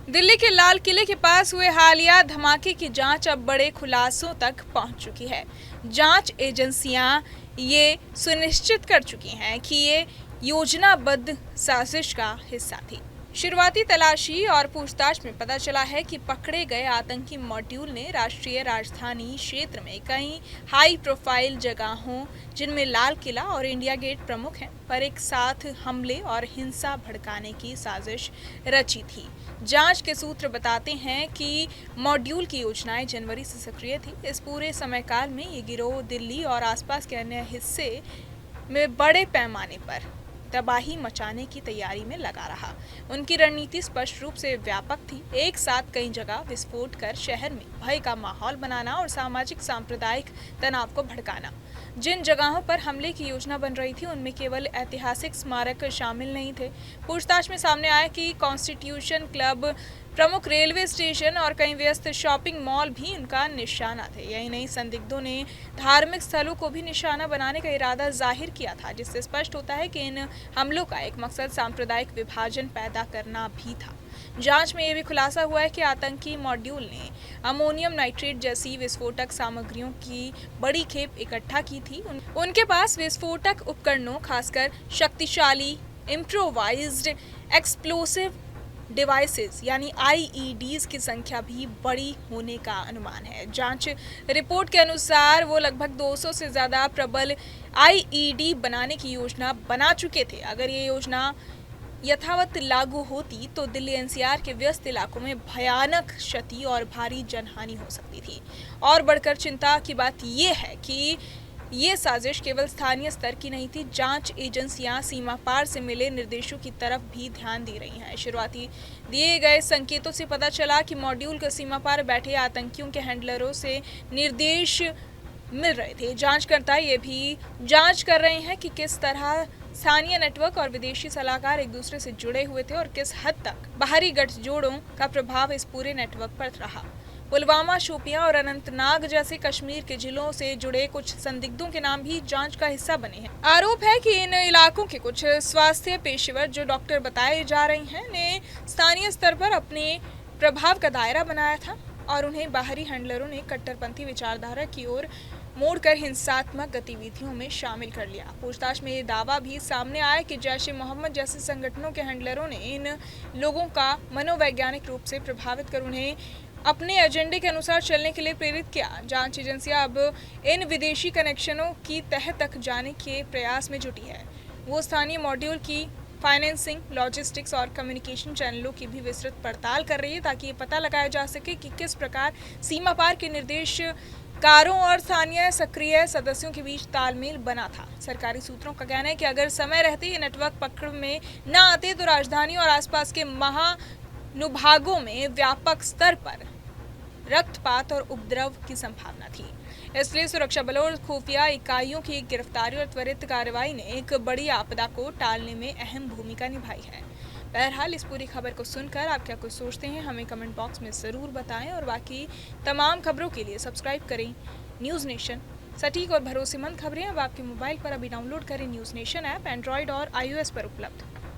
दिल्ली के लाल किले के पास हुए हालिया धमाके की जांच अब बड़े खुलासों तक पहुंच चुकी है। जांच एजेंसियां ये सुनिश्चित कर चुकी हैं कि ये योजनाबद्ध साजिश का हिस्सा थी। शुरुआती तलाशी और पूछताछ में पता चला है कि पकड़े गए आतंकी मॉड्यूल ने राष्ट्रीय राजधानी क्षेत्र में कई हाई प्रोफाइल जगहों, जिनमें लाल किला और इंडिया गेट प्रमुख हैं, पर एक साथ हमले और हिंसा भड़काने की साजिश रची थी। जांच के सूत्र बताते हैं कि मॉड्यूल की योजनाएं जनवरी से सक्रिय थी। इस पूरे समय काल में ये गिरोह दिल्ली और आसपास के अन्य हिस्से में बड़े पैमाने पर तबाही मचाने की तैयारी में लगा रहा। उनकी रणनीति स्पष्ट रूप से व्यापक थी। एक साथ कई जगह विस्फोट कर शहर में भय का माहौल बनाना और सामाजिक सांप्रदायिक तनाव को भड़काना। जिन जगहों पर हमले की योजना बन रही थी उनमें केवल ऐतिहासिक स्मारक शामिल नहीं थे। पूछताछ में सामने आया कि कॉन्स्टिट्यूशन क्लब, प्रमुख रेलवे स्टेशन और कई व्यस्त शॉपिंग मॉल भी उनका निशाना थे। यही नहीं, संदिग्धों ने धार्मिक स्थलों को भी निशाना बनाने का इरादा जाहिर किया था, जिससे स्पष्ट होता है कि इन हमलों का एक मकसद सांप्रदायिक विभाजन पैदा करना भी था। जांच में यह भी खुलासा हुआ है कि आतंकी मॉड्यूल ने अमोनियम नाइट्रेट जैसी विस्फोटक सामग्रियों की बड़ी खेप इकट्ठा की थी। उनके पास विस्फोटक उपकरणों, खासकर शक्तिशाली इम्प्रोवाइज्ड एक्सप्लोसिव डिवाइसेस यानी आईईडीज की संख्या भी बड़ी होने का अनुमान है। जांच रिपोर्ट के अनुसार वो लगभग 200 से ज्यादा प्रबल आईईडी बनाने की योजना बना चुके थे। अगर ये योजना यथावत लागू होती तो दिल्ली एनसीआर के व्यस्त इलाकों में भयानक क्षति और भारी जनहानि हो सकती थी। और बढ़कर चिंता की बात यह है कि ये साजिश केवल स्थानीय स्तर की नहीं थी। जांच एजेंसियां सीमा पार से मिले निर्देशों की तरफ भी ध्यान दे रही हैं। शुरुआती दिए गए संकेतों से पता चला कि मॉड्यूल के सीमा पार बैठे आतंकियों के हैंडलरों से निर्देश मिल रहे थे। जांचकर्ता ये भी जांच कर रहे हैं कि किस तरह स्थानीय नेटवर्क और विदेशी सलाहकार एक दूसरे से जुड़े हुए थे और किस हद तक बाहरी गठजोड़ों का प्रभाव इस पूरे नेटवर्क पर रहा। पुलवामा, शोपियां और अनंतनाग जैसे कश्मीर के जिलों से जुड़े कुछ संदिग्धों के नाम भी जांच का हिस्सा बने हैं। आरोप है कि इन इलाकों के कुछ स्वास्थ्य पेशेवर, जो डॉक्टर बताए जा रहे हैं, ने स्थानीय स्तर पर अपने प्रभाव का दायरा बनाया था और उन्हें बाहरी हैंडलरों ने कट्टरपंथी विचारधारा की ओर मोड़कर हिंसात्मक गतिविधियों में शामिल कर लिया। पूछताछ में ये दावा भी सामने आया कि जैश-ए-मोहम्मद जैसे संगठनों के हैंडलरों ने इन लोगों का मनोवैज्ञानिक रूप से प्रभावित कर उन्हें अपने एजेंडे के अनुसार चलने के लिए प्रेरित किया। जांच एजेंसियां अब इन विदेशी कनेक्शनों की तह तक जाने के प्रयास में जुटी है। वो स्थानीय मॉड्यूल की फाइनेंसिंग, लॉजिस्टिक्स और कम्युनिकेशन चैनलों की भी विस्तृत पड़ताल कर रही है, ताकि ये पता लगाया जा सके कि किस प्रकार सीमा पार के निर्देशकारों और स्थानीय सक्रिय सदस्यों के बीच तालमेल बना था। सरकारी सूत्रों का कहना है कि अगर समय रहते ये नेटवर्क पकड़ में न आते तो राजधानी और आसपास के महानुभागों में व्यापक स्तर पर रक्तपात और उपद्रव की संभावना थी। इसलिए सुरक्षा बलों और खुफिया इकाइयों की गिरफ्तारी और त्वरित कार्रवाई ने एक बड़ी आपदा को टालने में अहम भूमिका निभाई है। बहरहाल, इस पूरी खबर को सुनकर आप क्या कुछ सोचते हैं, हमें कमेंट बॉक्स में ज़रूर बताएं और बाकी तमाम खबरों के लिए सब्सक्राइब करें न्यूज़ नेशन। सटीक और भरोसेमंद खबरें अब आपके मोबाइल पर अभी डाउनलोड करें न्यूज़ नेशन ऐप, एंड्रॉयड और iOS पर उपलब्ध।